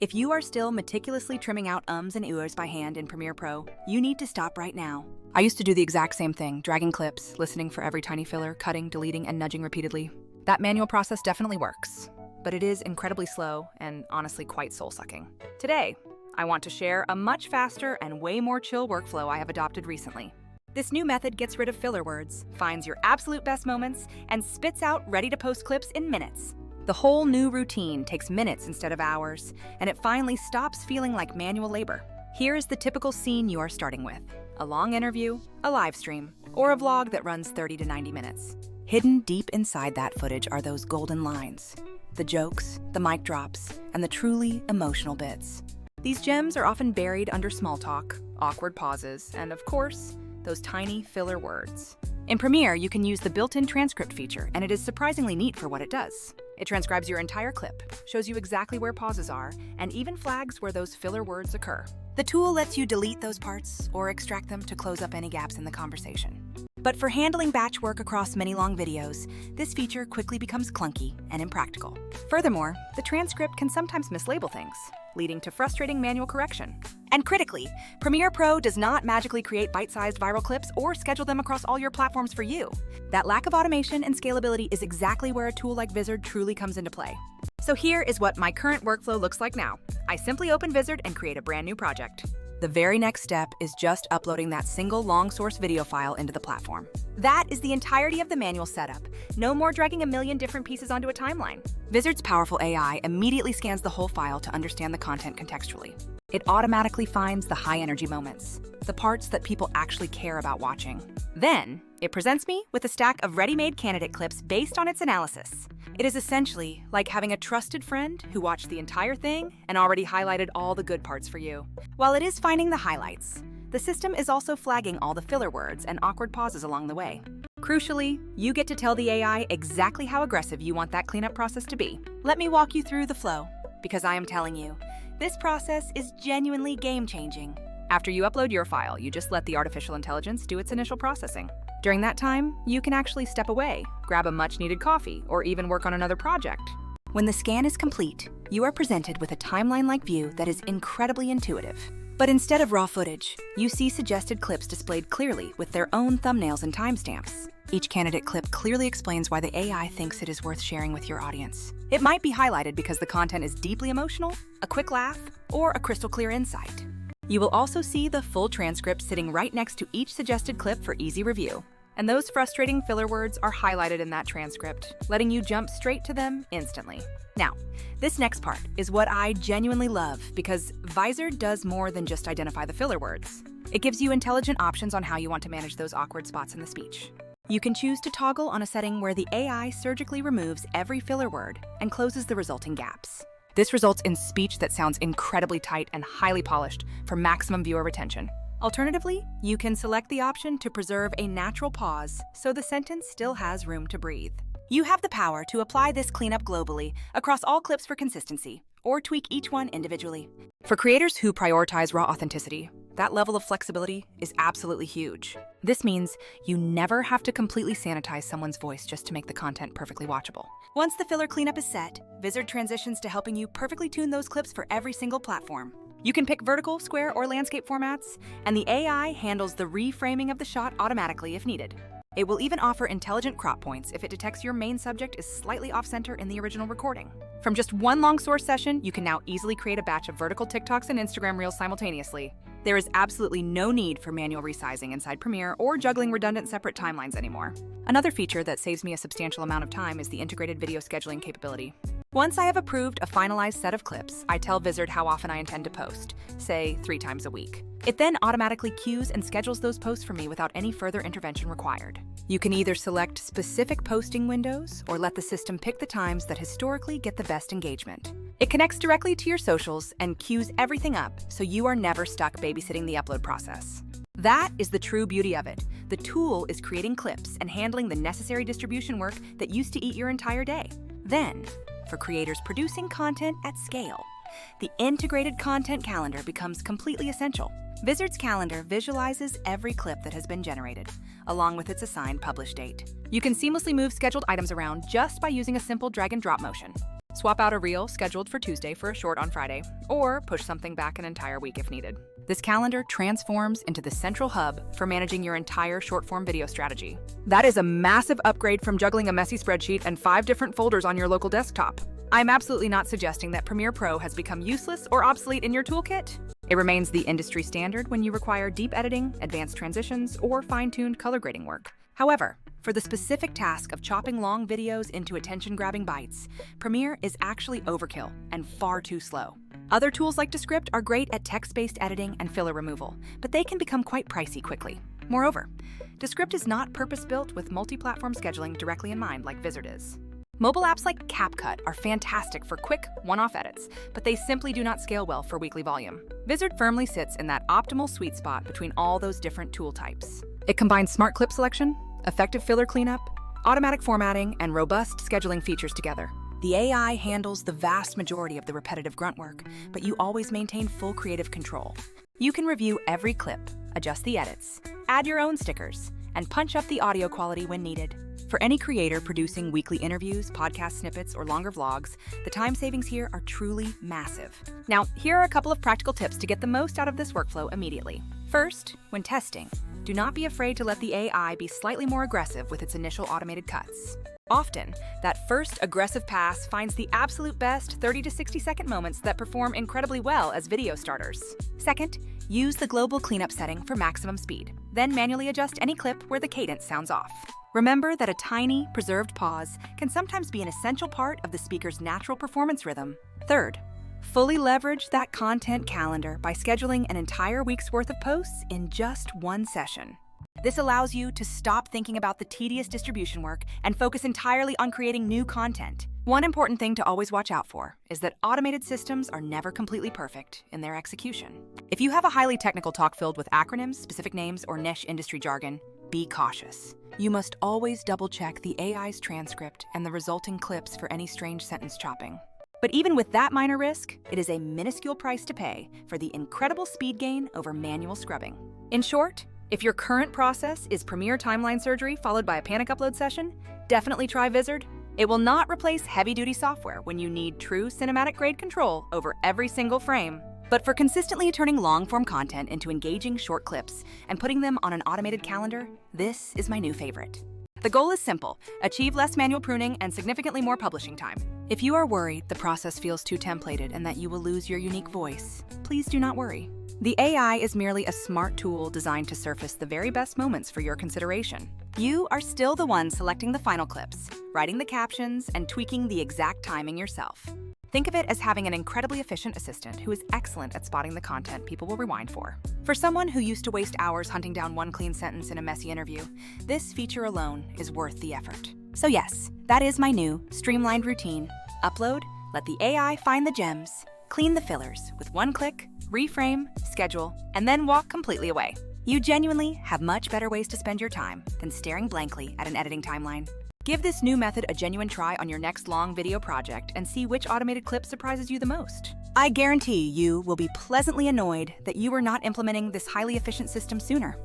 If you are still meticulously trimming out ums and uhs by hand in Premiere Pro, you need to stop right now. I used to do the exact same thing, dragging clips, listening for every tiny filler, cutting, deleting, and nudging repeatedly. That manual process definitely works, but it is incredibly slow and honestly quite soul-sucking. Today, I want to share a much faster and way more chill workflow I have adopted recently. This new method gets rid of filler words, finds your absolute best moments, and spits out ready-to-post clips in minutes. The whole new routine takes minutes instead of hours, and it finally stops feeling like manual labor. Here is the typical scene you are starting with: a long interview, a live stream, or a vlog that runs 30 to 90 minutes. Hidden deep inside that footage are those golden lines, the jokes, the mic drops, and the truly emotional bits. These gems are often buried under small talk, awkward pauses, and of course, those tiny filler words. In Premiere, you can use the built-in transcript feature, and it is surprisingly neat for what it does. It transcribes your entire clip, shows you exactly where pauses are, and even flags where those filler words occur. The tool lets you delete those parts or extract them to close up any gaps in the conversation. But for handling batch work across many long videos, this feature quickly becomes clunky and impractical. Furthermore, the transcript can sometimes mislabel things, leading to frustrating manual correction. And critically, Premiere Pro does not magically create bite-sized viral clips or schedule them across all your platforms for you. That lack of automation and scalability is exactly where a tool like Vizard truly comes into play. So here is what my current workflow looks like now. I simply open Vizard and create a brand new project. The very next step is just uploading that single long source video file into the platform. That is the entirety of the manual setup. No more dragging a million different pieces onto a timeline. Vizard's powerful AI immediately scans the whole file to understand the content contextually. It automatically finds the high energy moments, the parts that people actually care about watching. Then, it presents me with a stack of ready-made candidate clips based on its analysis. It is essentially like having a trusted friend who watched the entire thing and already highlighted all the good parts for you. While it is finding the highlights, the system is also flagging all the filler words and awkward pauses along the way. Crucially, you get to tell the AI exactly how aggressive you want that cleanup process to be. Let me walk you through the flow, because I am telling you, this process is genuinely game-changing. After you upload your file, you just let the artificial intelligence do its initial processing. During that time, you can actually step away, grab a much-needed coffee, or even work on another project. When the scan is complete, you are presented with a timeline-like view that is incredibly intuitive. But instead of raw footage, you see suggested clips displayed clearly with their own thumbnails and timestamps. Each candidate clip clearly explains why the AI thinks it is worth sharing with your audience. It might be highlighted because the content is deeply emotional, a quick laugh, or a crystal clear insight. You will also see the full transcript sitting right next to each suggested clip for easy review. And those frustrating filler words are highlighted in that transcript, letting you jump straight to them instantly. Now, this next part is what I genuinely love because Vizard does more than just identify the filler words. It gives you intelligent options on how you want to manage those awkward spots in the speech. You can choose to toggle on a setting where the AI surgically removes every filler word and closes the resulting gaps. This results in speech that sounds incredibly tight and highly polished for maximum viewer retention. Alternatively, you can select the option to preserve a natural pause so the sentence still has room to breathe. You have the power to apply this cleanup globally across all clips for consistency, or tweak each one individually. For creators who prioritize raw authenticity, that level of flexibility is absolutely huge. This means you never have to completely sanitize someone's voice just to make the content perfectly watchable. Once the filler cleanup is set, Vizard transitions to helping you perfectly tune those clips for every single platform. You can pick vertical, square, or landscape formats, and the AI handles the reframing of the shot automatically if needed. It will even offer intelligent crop points if it detects your main subject is slightly off-center in the original recording. From just one long source session, you can now easily create a batch of vertical TikToks and Instagram Reels simultaneously. There is absolutely no need for manual resizing inside Premiere or juggling redundant separate timelines anymore. Another feature that saves me a substantial amount of time is the integrated video scheduling capability. Once I have approved a finalized set of clips, I tell Vizard how often I intend to post, say 3 times a week. It then automatically queues and schedules those posts for me without any further intervention required. You can either select specific posting windows or let the system pick the times that historically get the best engagement. It connects directly to your socials and queues everything up so you are never stuck babysitting the upload process. That is the true beauty of it. The tool is creating clips and handling the necessary distribution work that used to eat your entire day. Then, for creators producing content at scale, the integrated content calendar becomes completely essential. Vizard's calendar visualizes every clip that has been generated, along with its assigned publish date. You can seamlessly move scheduled items around just by using a simple drag and drop motion. Swap out a reel scheduled for Tuesday for a short on Friday, or push something back an entire week if needed. This calendar transforms into the central hub for managing your entire short-form video strategy. That is a massive upgrade from juggling a messy spreadsheet and 5 different folders on your local desktop. I'm absolutely not suggesting that Premiere Pro has become useless or obsolete in your toolkit. It remains the industry standard when you require deep editing, advanced transitions, or fine-tuned color grading work. However, for the specific task of chopping long videos into attention-grabbing bites, Premiere is actually overkill and far too slow. Other tools like Descript are great at text-based editing and filler removal, but they can become quite pricey quickly. Moreover, Descript is not purpose-built with multi-platform scheduling directly in mind like Vizard is. Mobile apps like CapCut are fantastic for quick, one-off edits, but they simply do not scale well for weekly volume. Vizard firmly sits in that optimal sweet spot between all those different tool types. It combines smart clip selection, effective filler cleanup, automatic formatting, and robust scheduling features together. The AI handles the vast majority of the repetitive grunt work, but you always maintain full creative control. You can review every clip, adjust the edits, add your own stickers, and punch up the audio quality when needed. For any creator producing weekly interviews, podcast snippets, or longer vlogs, the time savings here are truly massive. Now, here are a couple of practical tips to get the most out of this workflow immediately. First, when testing, do not be afraid to let the AI be slightly more aggressive with its initial automated cuts. Often, that first aggressive pass finds the absolute best 30 to 60-second moments that perform incredibly well as video starters. Second, use the global cleanup setting for maximum speed. Then manually adjust any clip where the cadence sounds off. Remember that a tiny, preserved pause can sometimes be an essential part of the speaker's natural performance rhythm. Third, fully leverage that content calendar by scheduling an entire week's worth of posts in just one session. This allows you to stop thinking about the tedious distribution work and focus entirely on creating new content. One important thing to always watch out for is that automated systems are never completely perfect in their execution. If you have a highly technical talk filled with acronyms, specific names, or niche industry jargon, be cautious. You must always double-check the AI's transcript and the resulting clips for any strange sentence chopping. But even with that minor risk, it is a minuscule price to pay for the incredible speed gain over manual scrubbing. In short, if your current process is Premiere timeline surgery followed by a panic upload session, definitely try Vizard. It will not replace heavy-duty software when you need true cinematic-grade control over every single frame. But for consistently turning long-form content into engaging short clips and putting them on an automated calendar, this is my new favorite. The goal is simple: achieve less manual pruning and significantly more publishing time. If you are worried the process feels too templated and that you will lose your unique voice, please do not worry. The AI is merely a smart tool designed to surface the very best moments for your consideration. You are still the one selecting the final clips, writing the captions, and tweaking the exact timing yourself. Think of it as having an incredibly efficient assistant who is excellent at spotting the content people will rewind for. For someone who used to waste hours hunting down one clean sentence in a messy interview, this feature alone is worth the effort. So yes, that is my new streamlined routine. Upload, let the AI find the gems, clean the fillers with one click, reframe, schedule, and then walk completely away. You genuinely have much better ways to spend your time than staring blankly at an editing timeline. Give this new method a genuine try on your next long video project and see which automated clip surprises you the most. I guarantee you will be pleasantly annoyed that you were not implementing this highly efficient system sooner.